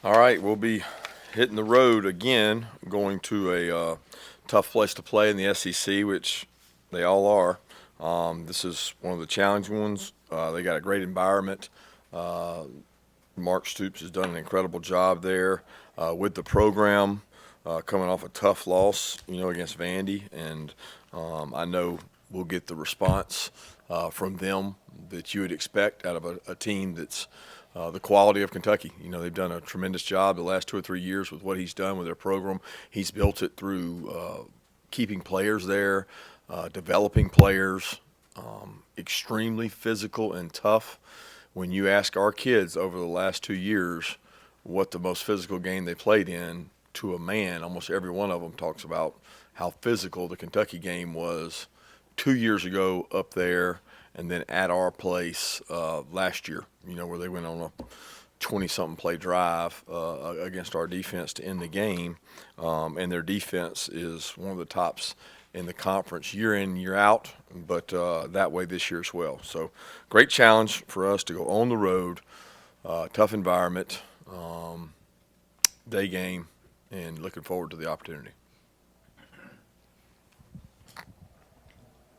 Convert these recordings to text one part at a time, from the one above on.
All right, we'll be hitting the road again, going to a tough place to play in the SEC, which they all are. This is one of the challenging ones. They got a great environment. Uh, Mark Stoops has done an incredible job there with the program, coming off a tough loss, against Vandy, and I know we'll get the response from them that you would expect out of a team that's the quality of Kentucky. They've done a tremendous job the last 2 or 3 years with what he's done with their program. He's built it through keeping players there, developing players, extremely physical and tough. When you ask our kids over the last 2 years what the most physical game they played in, to a man, almost every one of them talks about how physical the Kentucky game was 2 years ago up there, and then at our place last year, where they went on a 20-something play drive against our defense to end the game. And their defense is one of the tops in the conference year in, year out, but that way this year as well. So great challenge for us to go on the road, tough environment, day game, and looking forward to the opportunity.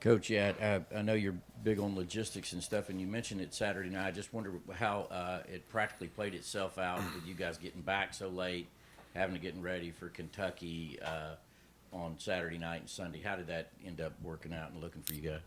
Coach, yeah, I know you're big on logistics and stuff, and you mentioned it Saturday night. I just wonder how it practically played itself out with you guys getting back so late, having to get ready for Kentucky on Saturday night and Sunday. How did that end up working out and looking for you guys?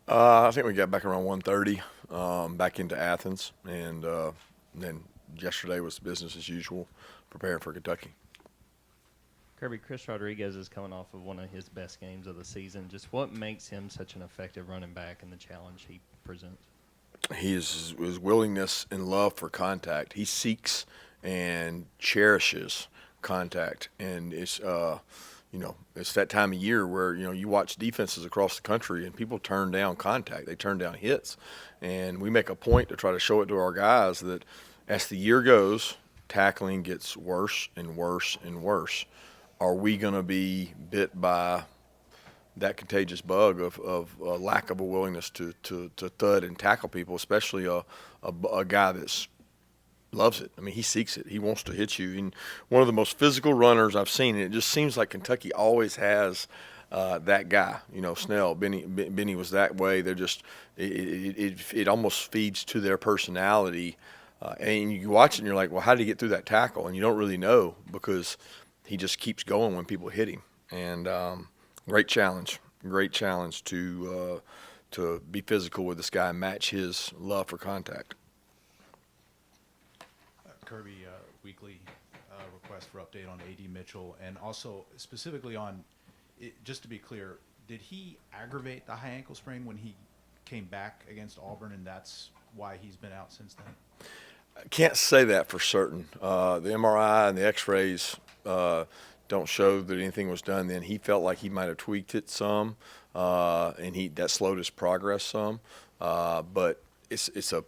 I think we got back around 1:30, back into Athens, and then yesterday was business as usual, preparing for Kentucky. Kirby, Chris Rodriguez is coming off of one of his best games of the season. Just what makes him such an effective running back and the challenge he presents? His willingness and love for contact. He seeks and cherishes contact, and it's that time of year where you watch defenses across the country and people turn down contact. They turn down hits, and we make a point to try to show it to our guys that as the year goes, tackling gets worse and worse and worse. Are we going to be bit by that contagious bug of a lack of a willingness to thud and tackle people, especially a guy that loves it? I mean, he seeks it. He wants to hit you. And one of the most physical runners I've seen, and it just seems like Kentucky always has that guy. Snell, Benny was that way. They're just it almost feeds to their personality. And you watch it and you're like, well, how did he get through that tackle? And you don't really know because he just keeps going when people hit him. And great challenge to be physical with this guy and match his love for contact. Kirby, weekly request for update on A.D. Mitchell, and also specifically on, just to be clear, did he aggravate the high ankle sprain when he came back against Auburn, and that's why he's been out since then? I can't say that for certain. The MRI and the X-rays don't show that anything was done then. He felt like he might have tweaked it some, and that slowed his progress some. But it's a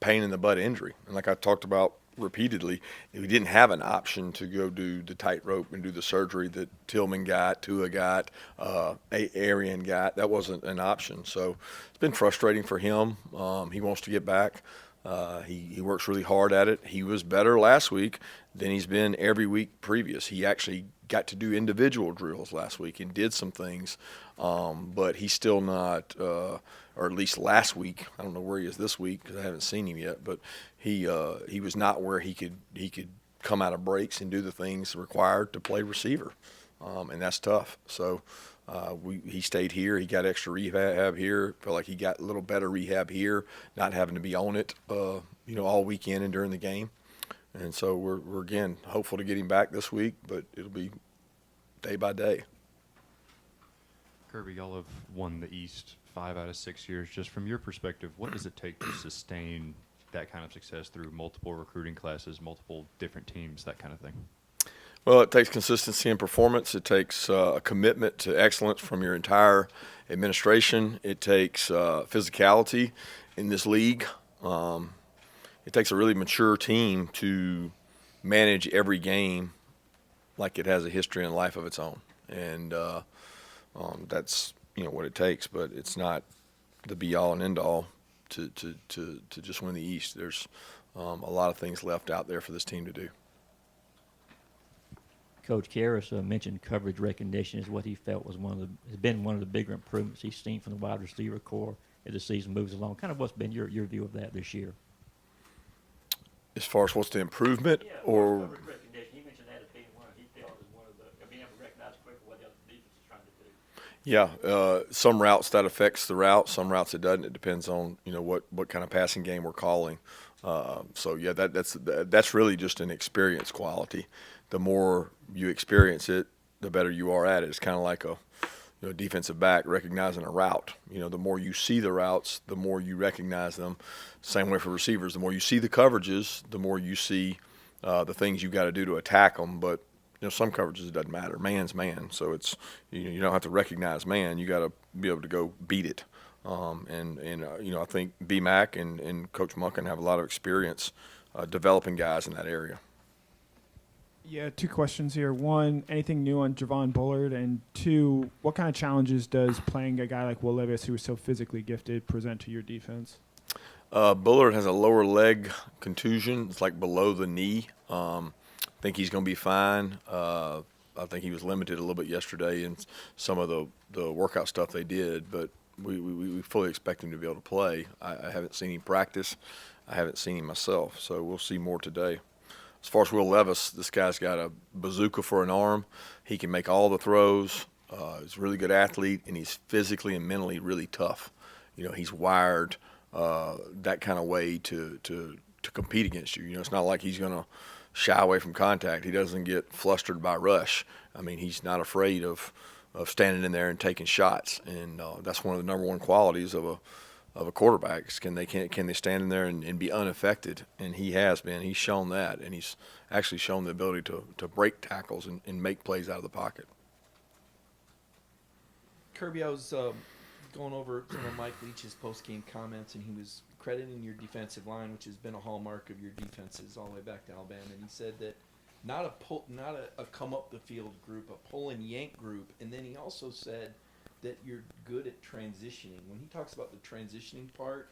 pain in the butt injury, and like I talked about repeatedly, we didn't have an option to go do the tightrope and do the surgery that Tillman got, Tua got, Arian got. That wasn't an option, so it's been frustrating for him. He wants to get back. He works really hard at it. He was better last week than he's been every week previous. He actually got to do individual drills last week and did some things, but he's still not, or at least last week. I don't know where he is this week because I haven't seen him yet. But he was not where he could come out of breaks and do the things required to play receiver, and that's tough. So. He stayed here. He got extra rehab here. Felt like he got a little better rehab here, not having to be on it, all weekend and during the game. And so we're again hopeful to get him back this week, but it'll be day by day. Kirby, y'all have won the East 5 out of 6 years. Just from your perspective, what does it take to sustain that kind of success through multiple recruiting classes, multiple different teams, that kind of thing? Well, it takes consistency in performance. It takes a commitment to excellence from your entire administration. It takes physicality in this league. It takes a really mature team to manage every game like it has a history and life of its own. And that's what it takes. But it's not the be-all and end-all to just win the East. There's a lot of things left out there for this team to do. Coach Karras mentioned coverage recognition is what he felt was has been one of the bigger improvements he's seen from the wide receiver core as the season moves along. Kind of what's been your view of that this year? As far as what's the improvement, or coverage recognition. He mentioned that as being one he felt as one of the being able to recognize quickly what the other defense is trying to do. yeah, some routes that affects the route, some routes it doesn't. It depends on what kind of passing game we're calling. So yeah, that's really just an experience quality. The more you experience it, the better you are at it. It's kind of like a defensive back recognizing a route. The more you see the routes, the more you recognize them. Same way for receivers. The more you see the coverages, the more you see the things you got to do to attack them. But some coverages it doesn't matter. Man's man. So it's you don't have to recognize man. You got to be able to go beat it. I think B-Mac and Coach Munkin have a lot of experience developing guys in that area. Yeah, two questions here. One, anything new on Javon Bullard? And two, what kind of challenges does playing a guy like Will Levis, who is so physically gifted, present to your defense? Bullard has a lower leg contusion. It's like below the knee. I think he's going to be fine. I think he was limited a little bit yesterday in some of the workout stuff they did, but we fully expect him to be able to play. I haven't seen him practice. I haven't seen him myself, so we'll see more today. As far as Will Levis, this guy's got a bazooka for an arm. He can make all the throws. He's a really good athlete, and he's physically and mentally really tough. He's wired that kind of way to compete against you. It's not like he's going to shy away from contact. He doesn't get flustered by rush. I mean, he's not afraid of standing in there and taking shots, and that's one of the number one qualities of a quarterback. Can they stand in there and be unaffected? And he has been. He's shown that, and he's actually shown the ability to break tackles and make plays out of the pocket. Kirby, I was going over some of Mike Leach's post-game comments, and he was crediting your defensive line, which has been a hallmark of your defenses all the way back to Alabama. And he said that not a come up the field group, a pull and yank group. And then he also said that you're good at transitioning. When he talks about the transitioning part,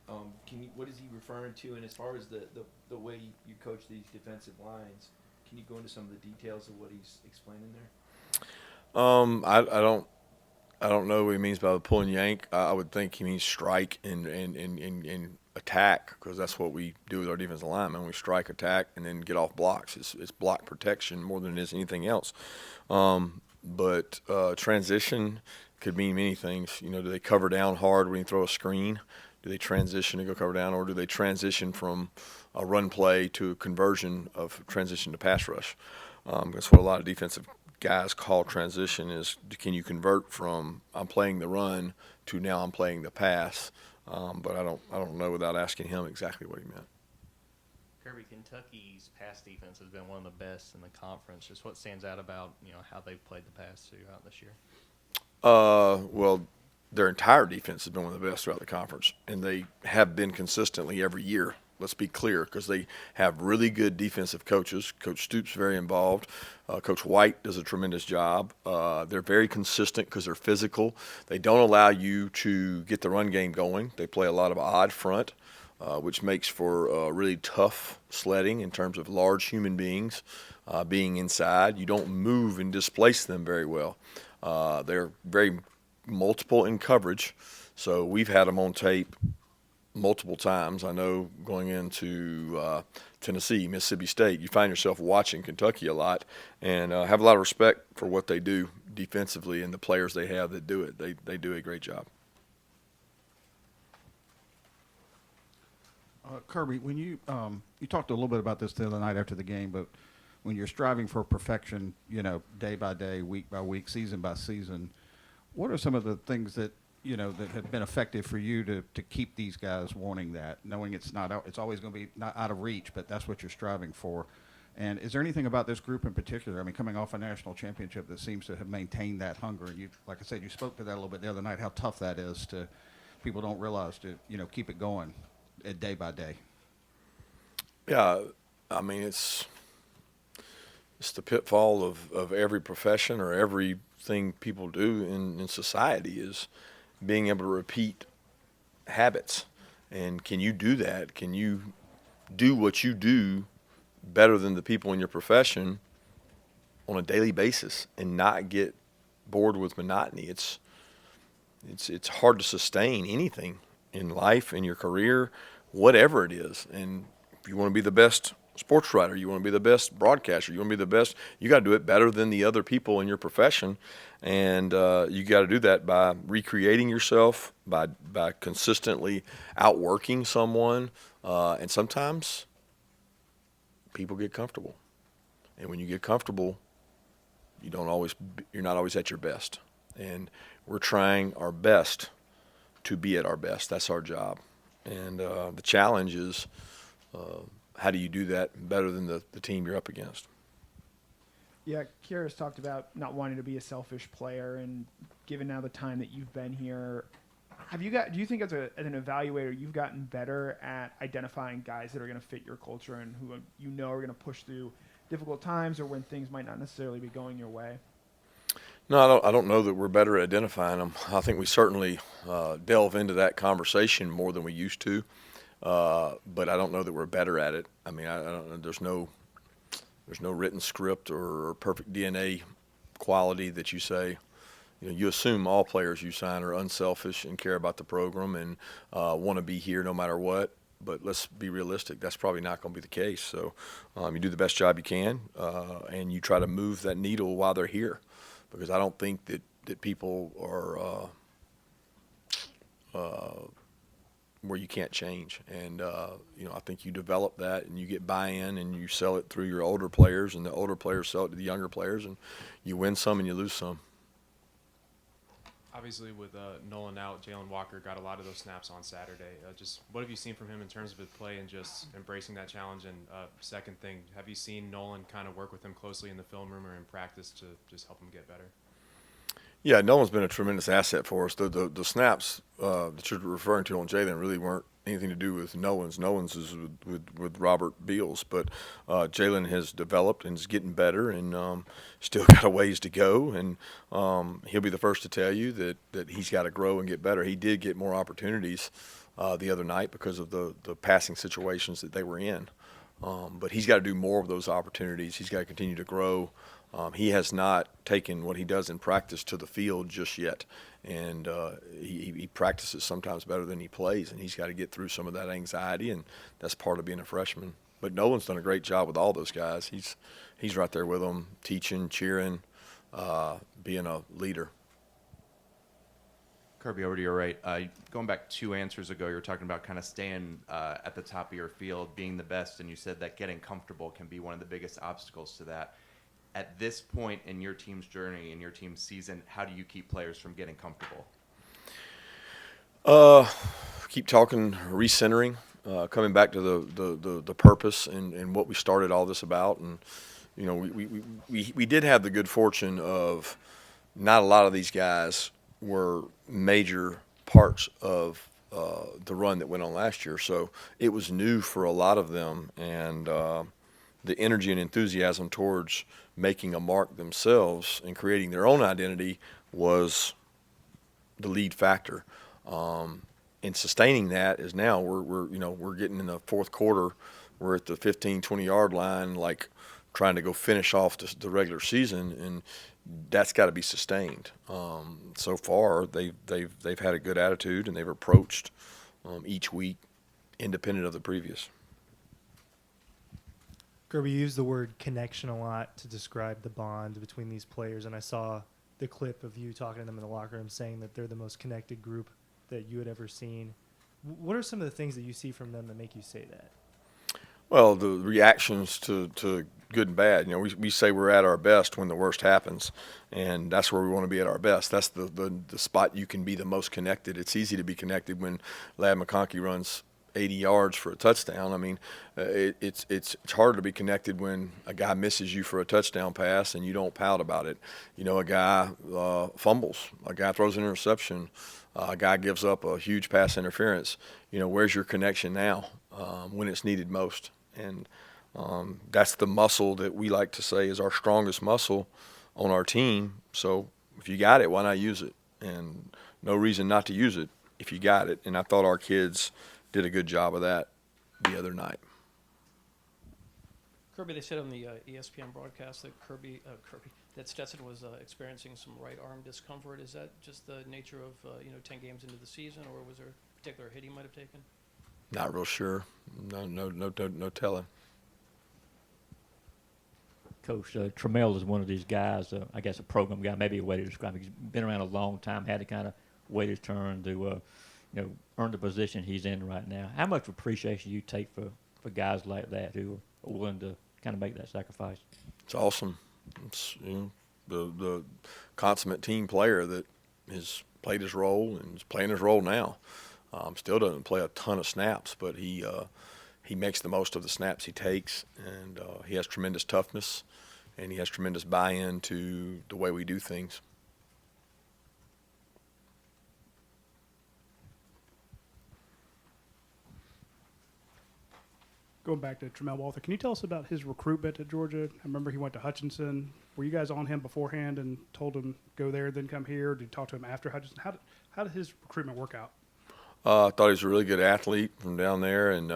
what is he referring to? And as far as the way you coach these defensive lines, can you go into some of the details of what he's explaining there? I don't know what he means by the pull and yank. I would think he means strike and attack, because that's what we do with our defensive linemen. We strike, attack, and then get off blocks. It's block protection more than it is anything else. But transition could mean many things. Do they cover down hard when you throw a screen? Do they transition to go cover down, or do they transition from a run play to a conversion of transition to pass rush? That's what a lot of defensive guys call transition is, can you convert from I'm playing the run to now I'm playing the pass? But I don't know without asking him exactly what he meant. Kirby, Kentucky's pass defense has been one of the best in the conference. Just what stands out about how they've played the pass throughout this year? Well, their entire defense has been one of the best throughout the conference, and they have been consistently every year. Let's be clear, because they have really good defensive coaches. Coach Stoops very involved. Coach White does a tremendous job. They're very consistent because they're physical. They don't allow you to get the run game going. They play a lot of odd front, which makes for really tough sledding in terms of large human beings being inside. You don't move and displace them very well. They're very multiple in coverage, so we've had them on tape multiple times. I know going into Tennessee, Mississippi State, you find yourself watching Kentucky a lot and have a lot of respect for what they do defensively and the players they have that do it. They do a great job. Kirby, when you talked a little bit about this the other night after the game, but when you're striving for perfection, day by day, week by week, season by season, what are some of the things that that have been effective for you to keep these guys wanting that, knowing it's always going to be not out of reach, but that's what you're striving for? And is there anything about this group in particular, coming off a national championship, that seems to have maintained that hunger? And you, like I said, you spoke to that a little bit the other night, how tough that is to people don't realize to, keep it going day by day. Yeah, it's the pitfall of every profession or everything people do in society is being able to repeat habits. And can you do that? Can you do what you do better than the people in your profession on a daily basis and not get bored with monotony. It's hard to sustain anything in life, in your career, whatever it is. And if you want to be the best sports writer, you want to be the best broadcaster, you want to be the best, you got to do it better than the other people in your profession. And you got to do that by recreating yourself, by consistently outworking someone. And sometimes people get comfortable. And when you get comfortable, you're not always at your best. And we're trying our best to be at our best. That's our job. And the challenge is, how do you do that better than the team you're up against? Yeah, Kira's talked about not wanting to be a selfish player, and given now the time that you've been here, do you think as an evaluator you've gotten better at identifying guys that are going to fit your culture and who you know are going to push through difficult times or when things might not necessarily be going your way? No, I don't know that we're better at identifying them. I think we certainly delve into that conversation more than we used to, but I don't know that we're better at it. I mean, I don't, there's no written script or perfect DNA quality that you say. You assume all players you sign are unselfish and care about the program and want to be here no matter what. But let's be realistic. That's probably not going to be the case. So you do the best job you can, and you try to move that needle while they're here, because I don't think that people are where you can't change. And I think you develop that and you get buy-in and you sell it through your older players, and the older players sell it to the younger players, and you win some and you lose some. Obviously, with Nolan out, Jalon Walker got a lot of those snaps on Saturday. Just what have you seen from him in terms of his play and just embracing that challenge? And second thing, have you seen Nolan kind of work with him closely in the film room or in practice to just help him get better? Yeah, Nolan's been a tremendous asset for us. The snaps that you're referring to on Jalon really weren't anything to do with Nolan's. Nolan's is with Robert Beals, but Jalon has developed and is getting better, and still got a ways to go. And he'll be the first to tell you that he's got to grow and get better. He did get more opportunities the other night because of the passing situations that they were in. But he's got to do more of those opportunities. He's got to continue to grow. He has not taken what he does in practice to the field just yet, and he practices sometimes better than he plays, and he's got to get through some of that anxiety, and that's part of being a freshman. But Nolan's done a great job with all those guys. He's right there with them, teaching, cheering, being a leader. Kirby, over to your right. Going back 2 answers ago, you were talking about kind of staying at the top of your field, being the best, and you said that getting comfortable can be one of the biggest obstacles to that. At this point in your team's journey, in your team's season, how do you keep players from getting comfortable? Keep talking, recentering, coming back to the purpose and what we started all this about. And we did have the good fortune of not a lot of these guys were major parts of the run that went on last year, so it was new for a lot of them, and the energy and enthusiasm towards making a mark themselves and creating their own identity was the lead factor. And sustaining that is now we're getting in the fourth quarter. We're at the 15, 20-yard line, like trying to go finish off the regular season, and that's got to be sustained. So far, they've had a good attitude, and they've approached each week independent of the previous. Kirby, you used the word connection a lot to describe the bond between these players, and I saw the clip of you talking to them in the locker room saying that they're the most connected group that you had ever seen. What are some of the things that you see from them that make you say that? Well, the reactions to good and bad. We say we're at our best when the worst happens, and that's where we want to be at our best. That's the spot you can be the most connected. It's easy to be connected when Ladd McConkey runs 80 yards for a touchdown. I mean, it's hard to be connected when a guy misses you for a touchdown pass and you don't pout about it. A guy fumbles, a guy throws an interception, a guy gives up a huge pass interference. Where's your connection now when it's needed most? And that's the muscle that we like to say is our strongest muscle on our team. So if you got it, why not use it? And no reason not to use it if you got it. And I thought our kids did a good job of that the other night. Kirby, they said on the ESPN broadcast that that Stetson was experiencing some right arm discomfort. Is that just the nature of 10 games into the season, or was there a particular hit he might have taken? Not real sure. No telling. Coach Trammell is one of these guys, I guess a program guy, maybe a way to describe him. He's been around a long time, had to kind of wait his turn to, earn the position he's in right now. How much appreciation you take for guys like that who are willing to kind of make that sacrifice? It's awesome. It's the consummate team player that has played his role and is playing his role now. Still doesn't play a ton of snaps, but he makes the most of the snaps he takes, and he has tremendous toughness, and he has tremendous buy-in to the way we do things. Going back to Tramel Walthour, can you tell us about his recruitment at Georgia? I remember he went to Hutchinson. Were you guys on him beforehand and told him go there, then come here? Did you talk to him after Hutchinson? How did his recruitment work out? I thought he was a really good athlete from down there, and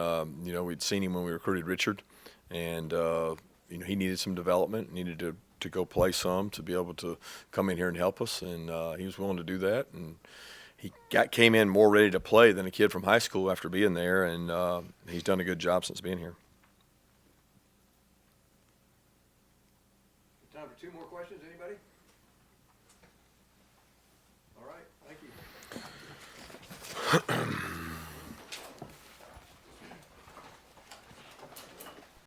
we'd seen him when we recruited Richard, and he needed some development, needed to go play some to be able to come in here and help us, and he was willing to do that, and he came in more ready to play than a kid from high school after being there, and he's done a good job since being here. Time for two more questions. Anybody? All right.